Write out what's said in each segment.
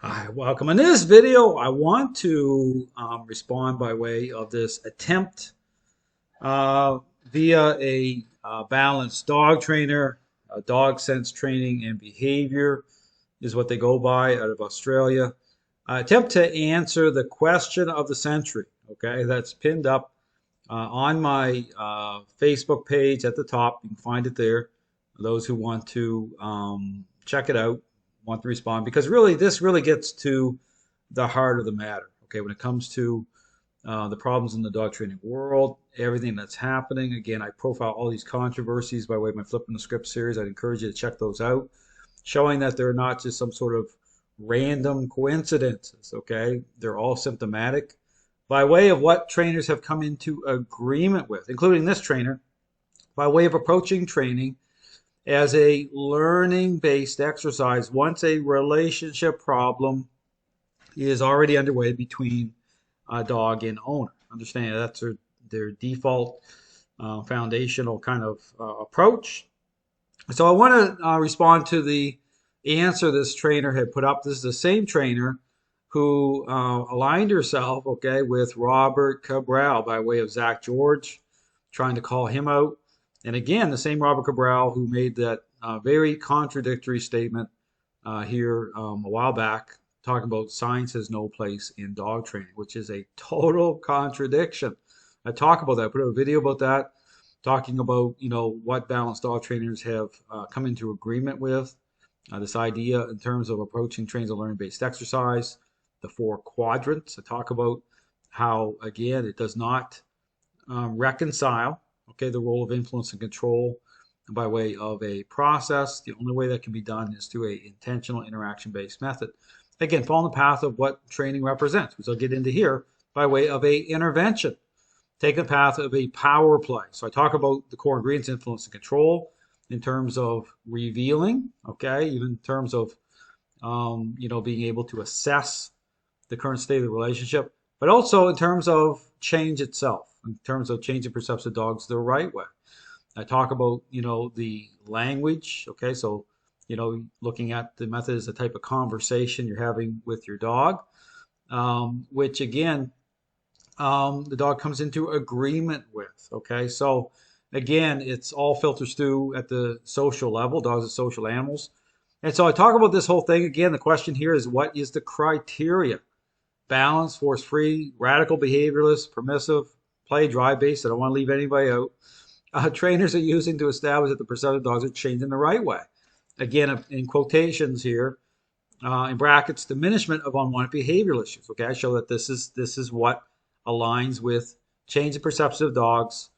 Hi, welcome. In this video, I want to respond by way of this attempt uh, via a balanced dog trainer, dog sense training and behavior is what they go by out of Australia. Attempt to answer the question of the century. Okay, that's pinned up on my Facebook page at the top. You can find it there. Those who want to check it out, want to respond, because really, this really gets to the heart of the matter. Okay, when it comes to the problems in the dog training world, everything that's happening. Again, I profile all these controversies by way of my Flipping the Script series. I'd encourage you to check those out, showing that they're not just some sort of random coincidences. Okay, they're all symptomatic by way of what trainers have come into agreement with, including this trainer, by way of approaching training as a learning based exercise once a relationship problem is already underway between dog and owner. Understand that's their default foundational kind of approach. So I want to respond to the answer this trainer had put up. This is the same trainer who aligned herself, okay, with Robert Cabral by way of Zach George, trying to call him out. And again, the same Robert Cabral who made that very contradictory statement here a while back, talking about science has no place in dog training, which is a total contradiction. I talk about that. I put out a video about that, talking about what balanced dog trainers have come into agreement with. This idea in terms of approaching trains of learning based exercise, the four quadrants. I talk about how, again, it does not reconcile, okay, the role of influence and control by way of a process. The only way that can be done is through a intentional interaction based method. Again, following the path of what training represents, which I'll get into here, by way of a intervention. Take the path of a power play. So I talk about the core ingredients, influence and control, in terms of revealing, okay, even in terms of being able to assess the current state of the relationship, but also in terms of change itself, in terms of changing perception of dogs the right way. I talk about the language, okay, so looking at the method as a type of conversation you're having with your dog, which again the dog comes into agreement with. Okay, so again, it's all filters through at the social level. Dogs are social animals. And so I talk about this whole thing again. The question here is, what is the criteria? Balanced, force free, radical behavioralist, permissive, play, drive based. I don't want to leave anybody out. Trainers are using to establish that the perception of dogs are changing the right way. Again, in quotations here, in brackets, diminishment of unwanted behavioral issues. Okay, I show that this is what aligns with change in perception of dogs.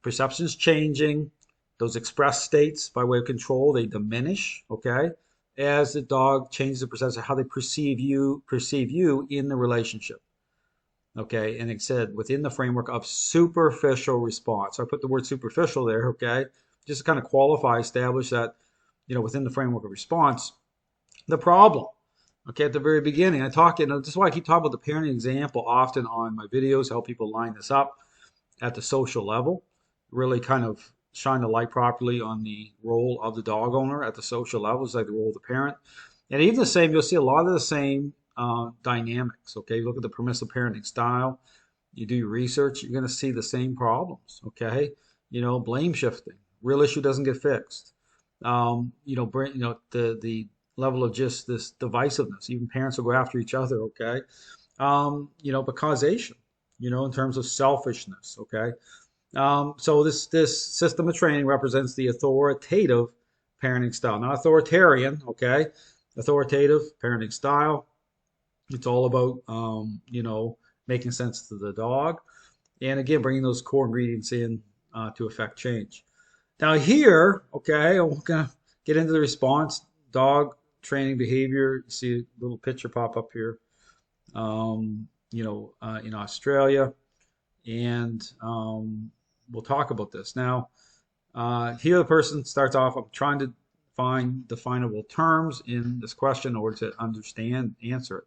Perceptions changing, those express states by way of control, they diminish, okay, as the dog changes the perception of how they perceive you in the relationship. Okay, and it said within the framework of superficial response. So I put the word superficial there, okay, just to kind of qualify, establish that, within the framework of response, the problem. Okay, at the very beginning, this is why I keep talking about the parenting example often on my videos, help people line this up at the social level, really kind of shine the light properly on the role of the dog owner at the social level, it's like the role of the parent. And even the same, you'll see a lot of the same dynamics. Okay, look at the permissive parenting style. You do your research, you're going to see the same problems. Okay, blame shifting, real issue doesn't get fixed. The level of just this divisiveness. Even parents will go after each other, okay? But causation, in terms of selfishness, okay? So this system of training represents the authoritative parenting style, not authoritarian, okay? Authoritative parenting style. It's all about, making sense to the dog. And again, bringing those core ingredients in to affect change. Now here, okay, I'm going to get into the response. Dog training behavior. You see a little picture pop up here, in Australia. And we'll talk about this. Now, here the person starts off, I'm trying to find definable terms in this question in order to understand, answer it.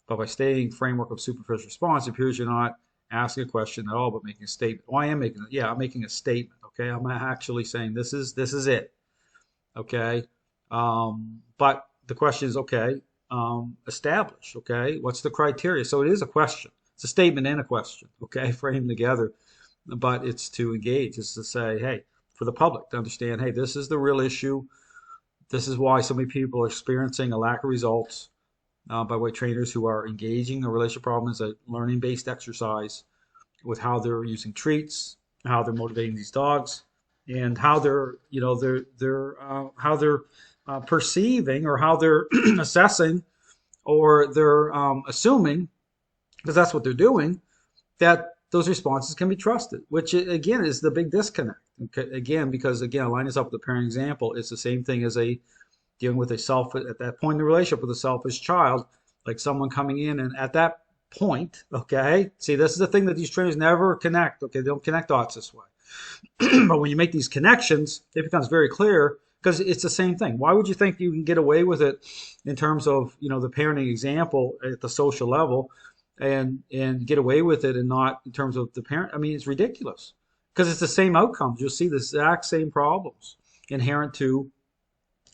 But by stating framework of superficial response, it appears you're not asking a question at all, but making a statement. Well, I am making, yeah, I'm making a statement. Okay, I'm actually saying this is it. Okay, but the question is, okay, establish? Okay, what's the criteria? So it is a question. It's a statement and a question. Okay, framed together, but it's to engage. It's to say, hey, for the public to understand, hey, this is the real issue. This is why so many people are experiencing a lack of results by way of trainers who are engaging a relationship problem as a learning-based exercise with how they're using treats, how they're motivating these dogs, and how they're, how they're perceiving or how they're assessing or they're assuming, because that's what they're doing, that those responses can be trusted, which again is the big disconnect. Okay, again, because again, line this up with the parent example. It's the same thing as dealing with at that point in the relationship with a selfish child, like someone coming in and at that point, okay, see, this is the thing that these trainers never connect. Okay, they don't connect dots this way. But when you make these connections, it becomes very clear because it's the same thing. Why would you think you can get away with it in terms of, the parenting example at the social level and get away with it and not in terms of the parent? I mean, it's ridiculous because it's the same outcomes. You'll see the exact same problems inherent to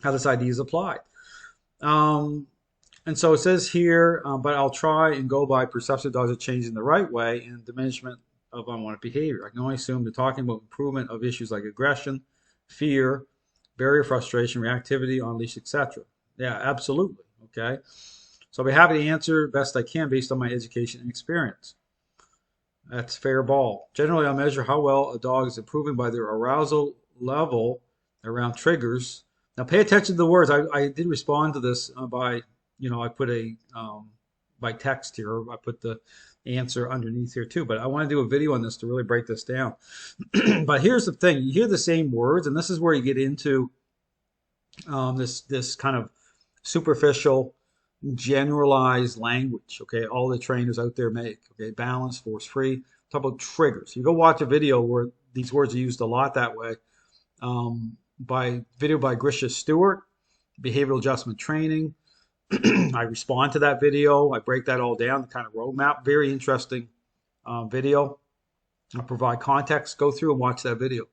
how this idea is applied. And so it says here, but I'll try and go by perception dogs are changing the right way and diminishment of unwanted behavior. I can only assume they're talking about improvement of issues like aggression, fear, barrier frustration, reactivity, unleash, etc. Yeah, absolutely. Okay. So I'll be happy to answer best I can based on my education and experience. That's fair ball. Generally, I'll measure how well a dog is improving by their arousal level around triggers. Now, pay attention to the words. I did respond to this by, I put by text here. I put the answer underneath here too. But I want to do a video on this to really break this down. But here's the thing. You hear the same words, and this is where you get into this kind of superficial, generalized language. Okay, all the trainers out there make. Okay, balance, force free. Talk about triggers. You go watch a video where these words are used a lot that way. By Grisha Stewart, behavioral adjustment training. I respond to that video. I break that all down, the kind of roadmap. Very interesting video. I provide context. Go through and watch that video.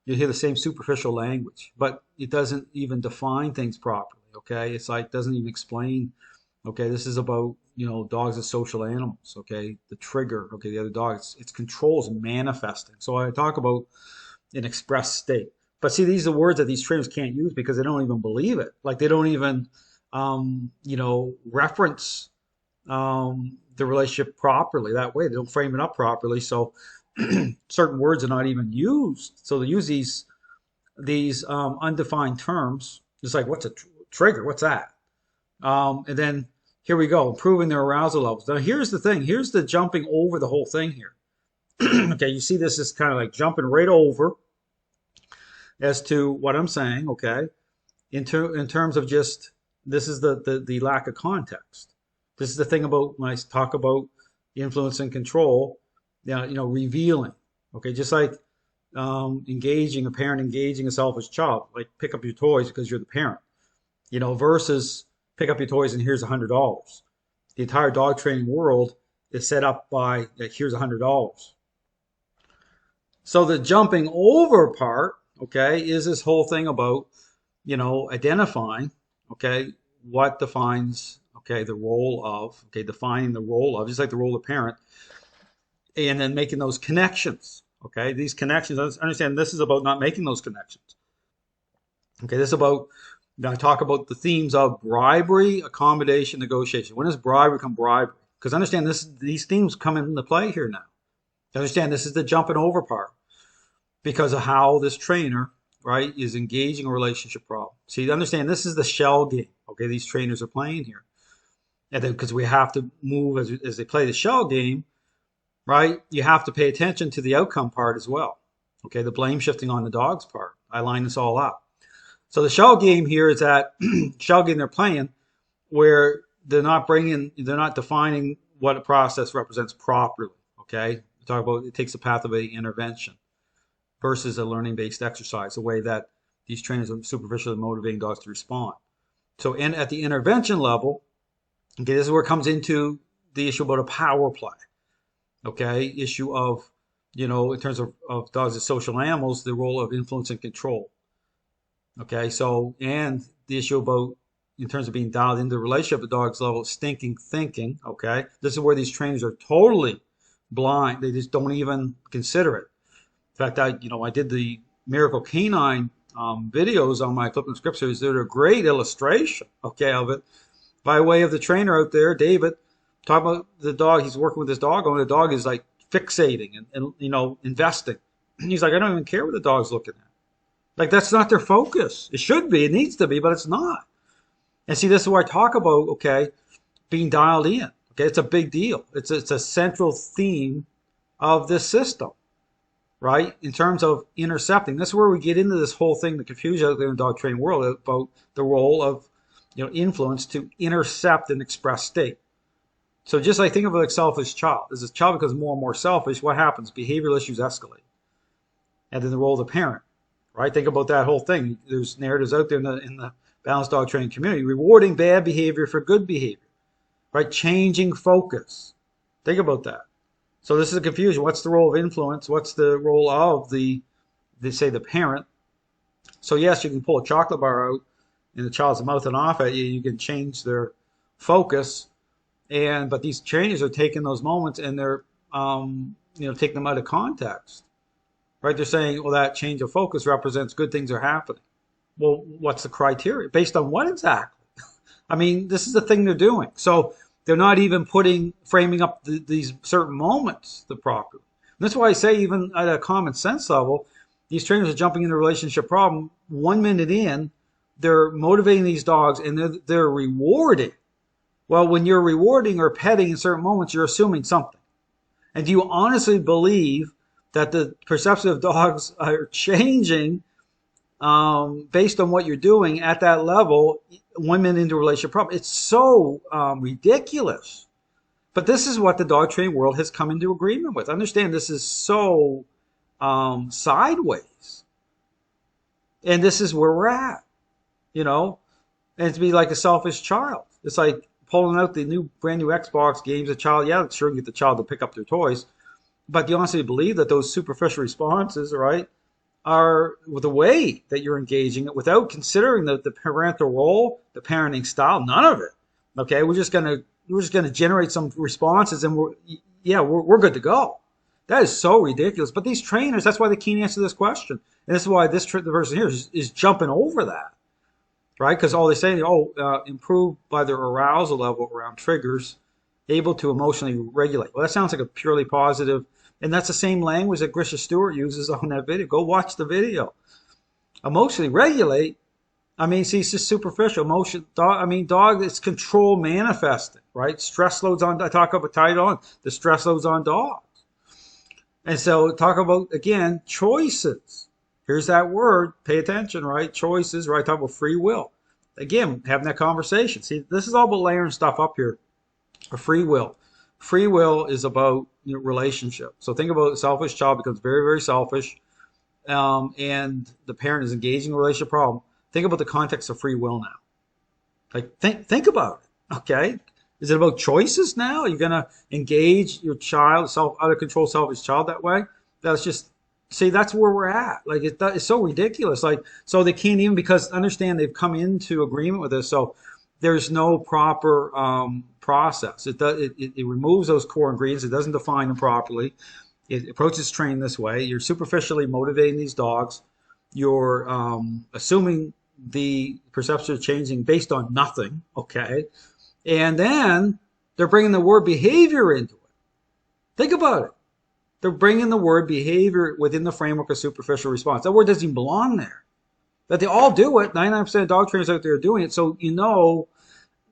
You hear the same superficial language, but it doesn't even define things properly. Okay, it's like doesn't even explain. Okay, this is about dogs as social animals. Okay, the trigger. Okay, the other dog. Its controls manifesting. So I talk about an express state. But see, these are words that these trainers can't use because they don't even believe it. Like they don't even, reference the relationship properly that way. They don't frame it up properly. So certain words are not even used. So they use these undefined terms. It's like, what's a trigger? What's that? And then here we go, improving their arousal levels. Now here's the thing. Here's the jumping over the whole thing here. Okay, you see this is kind of like jumping right over as to what I'm saying, okay, in terms of just, this is the lack of context. This is the thing about when I talk about influence and control, revealing, okay, just like engaging, a parent engaging a selfish child, like pick up your toys because you're the parent, versus pick up your toys and here's $100. The entire dog training world is set up by, like, here's $100. So the jumping over part, okay, is this whole thing about, identifying, okay, what defines, okay, the role of, okay, defining the role of, just like the role of parent, and then making those connections, okay, these connections, understand this is about not making those connections. Okay, this is about, I talk about the themes of bribery, accommodation, negotiation. When does bribery become bribery? Because understand these themes come into play here now. Understand this is the jumping over part because of how this trainer, right, is engaging a relationship problem. See, understand this is the shell game. Okay, these trainers are playing here, and then because we have to move as they play the shell game, right? You have to pay attention to the outcome part as well. Okay, the blame shifting on the dog's part. I line this all up. So the shell game here is that shell game they're playing where they're not defining what a process represents properly. Okay, we talk about it takes the path of an intervention versus a learning-based exercise, a way that these trainers are superficially motivating dogs to respond. So at the intervention level, okay, this is where it comes into the issue about a power play. Okay, issue of, in terms of dogs as social animals, the role of influence and control. Okay, so, and the issue about, in terms of being dialed into the relationship at dog's level, stinking thinking. Okay, this is where these trainers are totally blind. They just don't even consider it. In fact, I did the Miracle Canine videos on my Flipping Script series. They're a great illustration, okay, of it by way of the trainer out there, David, talking about the dog. He's working with this dog, and the dog is like fixating and investing. And he's like, I don't even care what the dog's looking at. Like, that's not their focus. It should be, it needs to be, but it's not. And see, this is where I talk about, okay, being dialed in. Okay, it's a big deal. It's a central theme of this system, right? In terms of intercepting. That's where we get into this whole thing, the confusion out there in the dog training world about the role of influence to intercept and express state. So just like think of it like selfish child. As this child becomes more and more selfish, what happens? Behavioral issues escalate. And then the role of the parent, right? Think about that whole thing. There's narratives out there in the balanced dog training community, rewarding bad behavior for good behavior, right? Changing focus. Think about that. So this is a confusion. What's the role of influence? What's the role of the parent? So yes, you can pull a chocolate bar out in the child's mouth and off at you. You can change their focus, but these trainers are taking those moments and they're taking them out of context, right? They're saying, well, that change of focus represents good things are happening. Well, what's the criteria? Based on what exactly? I mean, this is the thing they're doing. So they're not even framing up these certain moments the properly. And that's why I say, even at a common sense level, these trainers are jumping into a relationship problem 1 minute in. They're motivating these dogs and they're rewarding. Well, when you're rewarding or petting in certain moments, you're assuming something. And do you honestly believe that the perception of dogs are changing based on what you're doing at that level 1 minute into a relationship problem? It's so ridiculous. But this is what the dog training world has come into agreement with. Understand, this is so sideways. And this is where we're at, and to be like a selfish child. It's like pulling out the brand new Xbox games. A child, yeah, sure, get the child to pick up their toys. But do you honestly believe that those superficial responses, right, are the way that you're engaging it without considering the parental role, the parenting style? None of it. Okay, we're just gonna generate some responses, and we're good to go. That is so ridiculous. But these trainers, that's why they can't answer this question, and this is why the person here is jumping over that, right? Because all they say, improve by their arousal level around triggers, able to emotionally regulate. Well, that sounds like a purely positive. And that's the same language that Grisha Stewart uses on that video. Go watch the video. Emotionally regulate. I mean, see, it's just superficial. Dog, it's control manifesting, right? Stress loads on, I talk about title on the stress loads on dogs. And so talk about, again, choices. Here's that word. Pay attention, right? Choices, right? Talk about free will. Again, having that conversation. See, this is all about layering stuff up here. Free will. Free will is about relationship. So think about a selfish child becomes very, very selfish, and the parent is engaging in a relationship problem. Think about the context of free will now. Like think about it. Okay, is it about choices now? You're gonna engage your child, out of control, selfish child that way? That's just that's where we're at. Like it's so ridiculous. Like so they can't even, because understand they've come into agreement with this. So there's no proper process. It removes those core ingredients. It doesn't define them properly. It approaches training this way. You're superficially motivating these dogs. You're assuming the perception is changing based on nothing, okay? And then they're bringing the word behavior into it. Think about it. They're bringing the word behavior within the framework of superficial response. That word doesn't even belong there. But they all do it. 99% of dog trainers out there are doing it. So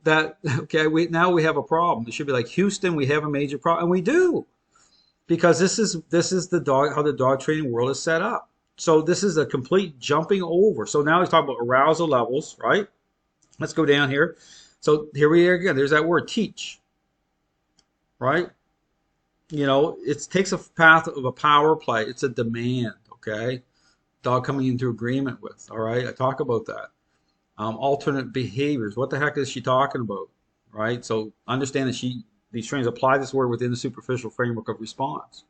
that, okay, now we have a problem. It should be like, Houston, we have a major problem. And we do. Because this is how the dog training world is set up. So this is a complete jumping over. So now he's talking about arousal levels, right? Let's go down here. So here we are again. There's that word teach, right? It takes a path of a power play. It's a demand, okay? Dog coming into agreement with, all right? I talk about that. Alternate behaviors. What the heck is she talking about, right? So understand that these trainers apply this word within the superficial framework of response.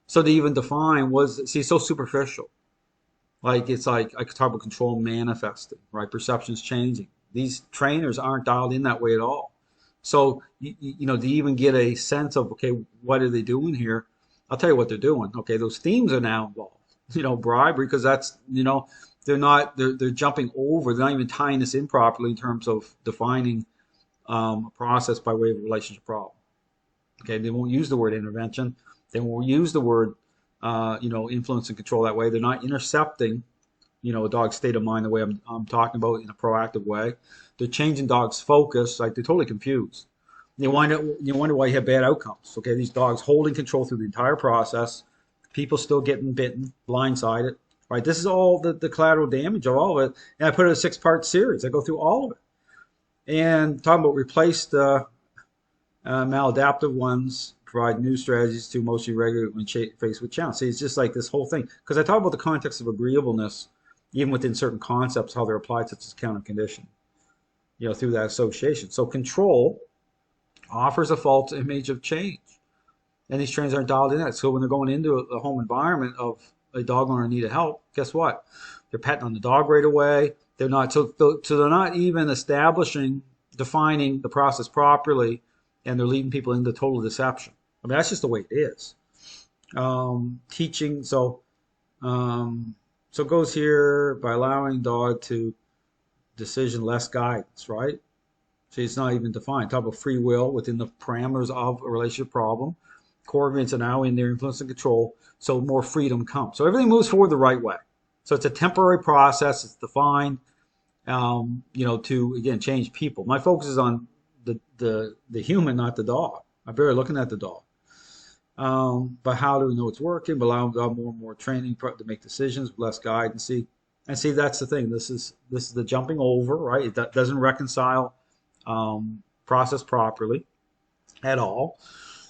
So to even define it's so superficial. Like it's like I could talk about control manifesting, right? Perceptions changing. These trainers aren't dialed in that way at all. So, to even get a sense of, okay, what are they doing here? I'll tell you what they're doing. Okay, those themes are now involved. Bribery, because that's, they're jumping over. They're not even tying this in properly in terms of defining a process by way of a relationship problem. Okay, they won't use the word intervention. They won't use the word, influence and control that way. They're not intercepting, a dog's state of mind the way I'm talking about in a proactive way. They're changing dogs' focus. Like, they're totally confused. You wonder why you have bad outcomes. Okay, these dogs holding control through the entire process, people still getting bitten, blindsided. Right, this is all the collateral damage of all of it. And I put it in a 6-part series. I go through all of it. And talking about replace the maladaptive ones, provide new strategies to emotionally regulate when faced with challenge. See, it's just like this whole thing. Because I talk about the context of agreeableness, even within certain concepts, how they're applied, such as counter condition, through that association. So control offers a false image of change. And these trainers aren't dialed in that. So when they're going into a home environment of a dog owner in need of help, guess what? They're petting on the dog right away. They're not, so they're not even defining the process properly, and they're leading people into total deception. I mean, that's just the way it is. Teaching, so it goes here by allowing dog to decision less guidance, right? See, it's not even defined. Talk about free will within the parameters of a relationship problem. Core events are now in their influence and control, so more freedom comes. So everything moves forward the right way. So it's a temporary process. It's defined, to, again, change people. My focus is on the human, not the dog. I'm barely looking at the dog. But how do we know it's working? But allowing dog more and more training to make decisions, less guidance. And see, that's the thing. This is the jumping over, right? It doesn't reconcile process properly at all.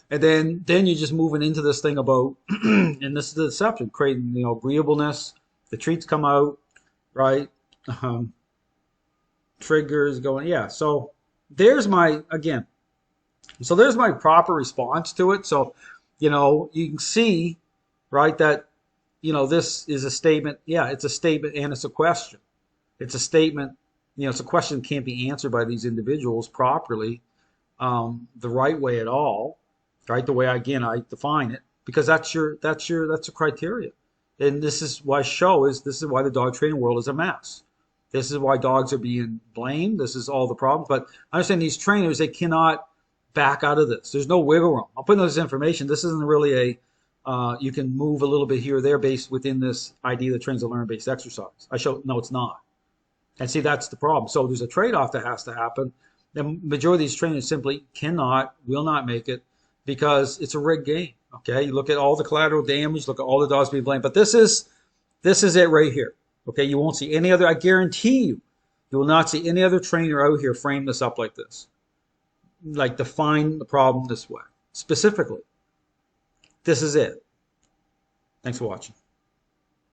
And then you're just moving into this thing about, and this is the deception, creating, agreeableness. The treats come out, right? Triggers going, yeah. So there's my proper response to it. So, you can see, right, that, this is a statement. Yeah, it's a statement and it's a question. It's a statement, it's a question that can't be answered by these individuals properly, the right way at all, right? The way, I define it, because that's a criteria. And this is why this is why the dog training world is a mess. This is why dogs are being blamed. This is all the problems. But I understand these trainers, they cannot back out of this. There's no wiggle room. I'll put in this information. This isn't really you can move a little bit here or there based within this idea that trains to learn based exercise. No, it's not. And see, that's the problem. So there's a trade-off that has to happen. The majority of these trainers simply will not make it, because it's a rigged game. Okay, you look at all the collateral damage, look at all the dogs being blamed, but this is it right here. Okay, you won't see any other. I guarantee you will not see any other trainer out here frame this up like this, like define the problem this way specifically. This is it. Thanks for watching.